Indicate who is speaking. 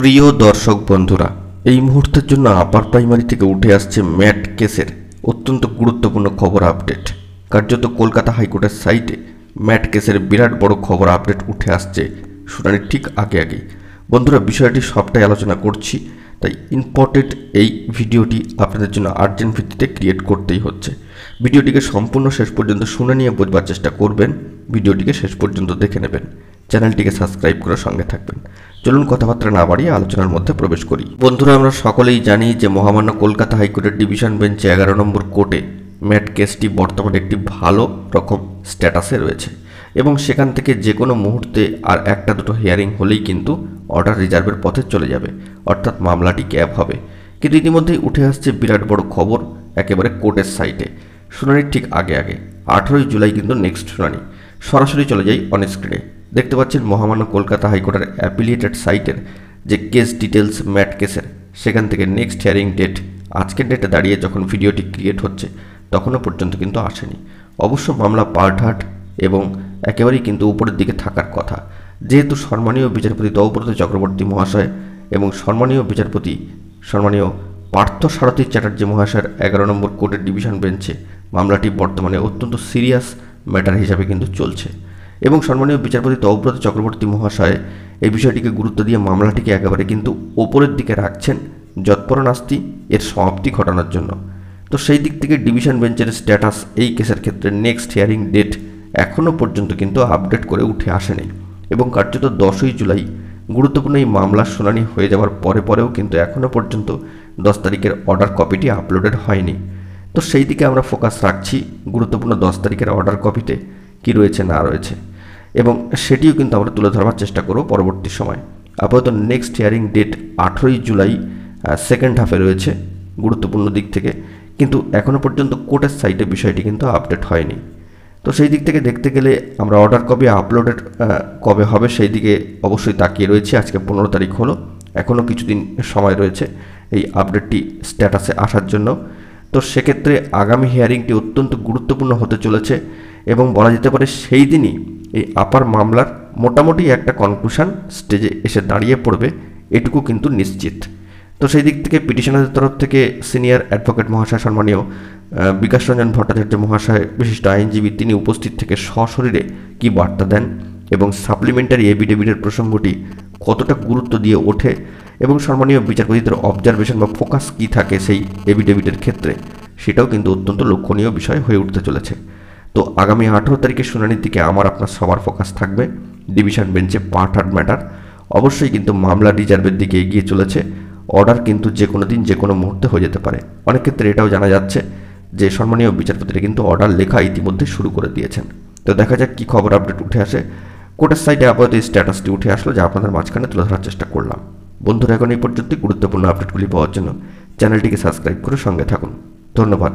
Speaker 1: প্রিয় দর্শক বন্ধুরা, এই মুহূর্তের জন্য আপার প্রাইমারি থেকে উঠে আসছে ম্যাট কেসের অত্যন্ত গুরুত্বপূর্ণ খবর আপডেট। কার্যত কলকাতা হাইকোর্টের সাইটে ম্যাট কেসের বিরাট বড় খবর আপডেট উঠে আসছে শুনানির ঠিক আগে আগেই। বন্ধুরা, বিষয়টি সবটাই আলোচনা করছি, তাই ইম্পর্টেন্ট এই ভিডিওটি আপনাদের জন্য আর্জেন্ট ভিত্তিতে ক্রিয়েট করতেই হচ্ছে। ভিডিওটিকে সম্পূর্ণ শেষ পর্যন্ত শুনে নিয়ে বোঝবার চেষ্টা করবেন, ভিডিওটিকে শেষ পর্যন্ত দেখে নেবেন, চ্যানেলটিকে সাবস্ক্রাইব করে সঙ্গে থাকবেন। চলুন কথাবার্তা না বাড়িয়ে আলোচনার মধ্যে প্রবেশ করি। বন্ধুরা, আমরা সকলেই জানি যে মহামান্য কলকাতা হাইকোর্টের ডিভিশন বেঞ্চে 11 নম্বর কোর্টে ম্যাট কেসটি বর্তমানে একটি ভালো রকম স্ট্যাটাসে রয়েছে এবং সেখান থেকে যে কোনো মুহূর্তে আর একটা দুটো হিয়ারিং হলেই কিন্তু অর্ডার রিজার্ভের পথে চলে যাবে, অর্থাৎ মামলাটি ক্যাব হবে। কিন্তু ইতিমধ্যেই উঠে আসছে বিরাট বড় খবর একেবারে কোর্টের সাইটে। শুনানির ঠিক আগে 18ই জুলাই কিন্তু নেক্সট শুনানি। সরাসরি চলে যাই অন স্ক্রিনে। দেখতে পাচ্ছেন মহামান্য কলকাতা হাইকোর্টের অ্যাপিলিয়েটেড সাইটের যে কেস ডিটেলস ম্যাট কেসের, সেখান থেকে নেক্সট হিয়ারিং ডেট আজকের ডেটে দাঁড়িয়ে যখন ভিডিওটি ক্রিয়েট হচ্ছে তখনও পর্যন্ত কিন্তু আসেনি। অবশ্য মামলা পাল্টাট এবং একেবারেই কিন্তু উপরের দিকে থাকার কথা, যেহেতু সম্মানীয় বিচারপতি দ্রৌপদী চক্রবর্তী মহাশয় এবং সম্মানীয় বিচারপতি সম্মানীয় পার্থসারথী চ্যাটার্জি মহাশয়ের 11 নম্বর কোর্টের ডিভিশন বেঞ্চে মামলাটি বর্তমানে অত্যন্ত সিরিয়াস ম্যাটার হিসাবে কিন্তু চলছে এবং সম্মানীয় বিচারপতি দ্রৌপদী চক্রবর্তী মহাশয় এই বিষয়টিকে গুরুত্ব দিয়ে মামলাটিকে একেবারে কিন্তু ওপরের দিকে রাখছেন যৎপরনাস্তি এর সমাপ্তি ঘটানোর জন্য। তো সেই দিক থেকে ডিভিশন বেঞ্চের স্ট্যাটাস এই কেসের ক্ষেত্রে নেক্সট হিয়ারিং ডেট এখনও পর্যন্ত কিন্তু আপডেট করে উঠে আসেনি এবং কার্যত 10ই জুলাই গুরুত্বপূর্ণ এই মামলার শুনানি হয়ে যাওয়ার পরেও কিন্তু এখনও পর্যন্ত 10 তারিখের অর্ডার কপিটি আপলোডেড হয়নি। তো সেই দিকে আমরা ফোকাস রাখছি গুরুত্বপূর্ণ 10 তারিখের অর্ডার কপিতে কী রয়েছে না রয়েছে, এবং সেটিও কিন্তু আমরা তুলে ধরবার চেষ্টা করব পরবর্তী সময়। আপাতত নেক্সট হিয়ারিং ডেট 18ই জুলাই সেকেন্ড হাফে রয়েছে গুরুত্বপূর্ণ দিক থেকে, কিন্তু এখনও পর্যন্ত কোর্টের সাইটে বিষয়টি কিন্তু আপডেট হয়নি। তো সেই দিক থেকে দেখতে গেলে আমরা অর্ডার কপি আপলোডেড কবে হবে সেই দিকে অবশ্যই তাকিয়ে রয়েছি। আজকে 15 তারিখ হলো, এখনও কিছুদিন সময় রয়েছে এই আপডেটটি স্ট্যাটাসে আসার জন্য। তো সেক্ষেত্রে আগামী হিয়ারিংটি অত্যন্ত গুরুত্বপূর্ণ হতে চলেছে এবং বলা যেতে পারে সেই দিনই এই আপার মামলার মোটামুটি একটা কনক্লুশন স্টেজে এসে দাঁড়িয়ে পড়বে, এটুকু কিন্তু নিশ্চিত। তো সেই দিক থেকে পিটিশনারদের তরফ থেকে সিনিয়র অ্যাডভোকেট মহাশয় সম্মানীয় বিকাশ রঞ্জন ভট্টাচার্য মহাশয় বিশিষ্ট আইনজীবী, তিনি উপস্থিত থেকে সশরীরে কী বার্তা দেন এবং সাপ্লিমেন্টারি এফিডেভিটের প্রসঙ্গটি কতটা গুরুত্ব দিয়ে ওঠে এবং সম্মানীয় বিচারপতিদের অবজারভেশন বা ফোকাস কী থাকে সেই এফিডেভিটের ক্ষেত্রে, সেটাও কিন্তু অত্যন্ত লক্ষণীয় বিষয় হয়ে উঠতে চলেছে। তো আগামী 18 তারিখের শুনানির দিকে আপনার সবার ফোকাস থাকবে। ডিভিশন বেঞ্চে পার্ট ম্যাটার অবশ্যই কিন্তু মামলা রিজার্ভের দিকে এগিয়ে চলেছে। অর্ডার কিন্তু যে কোনো দিন যে কোনো মুহূর্তে হয়ে যেতে পারে। অনেক ক্ষেত্রে এটাও জানা যাচ্ছে যে সম্মানীয় বিচারপতিরা কিন্তু অর্ডার লেখা ইতিমধ্যে শুরু করে দিয়েছেন। তো দেখা যাক কী খবর আপডেট উঠে আসে। কোর্টের সাইডে আপাতত এই স্ট্যাটাসটি উঠে আসলো, যা আপনাদের মাঝখানে তুলে ধরার চেষ্টা করলাম। বন্ধুরা, এখন এই পর্যন্তই গুরুত্বপূর্ণ আপডেটগুলি পাওয়ার জন্য চ্যানেলটিকে সাবস্ক্রাইব করে সঙ্গে থাকুন। ধন্যবাদ।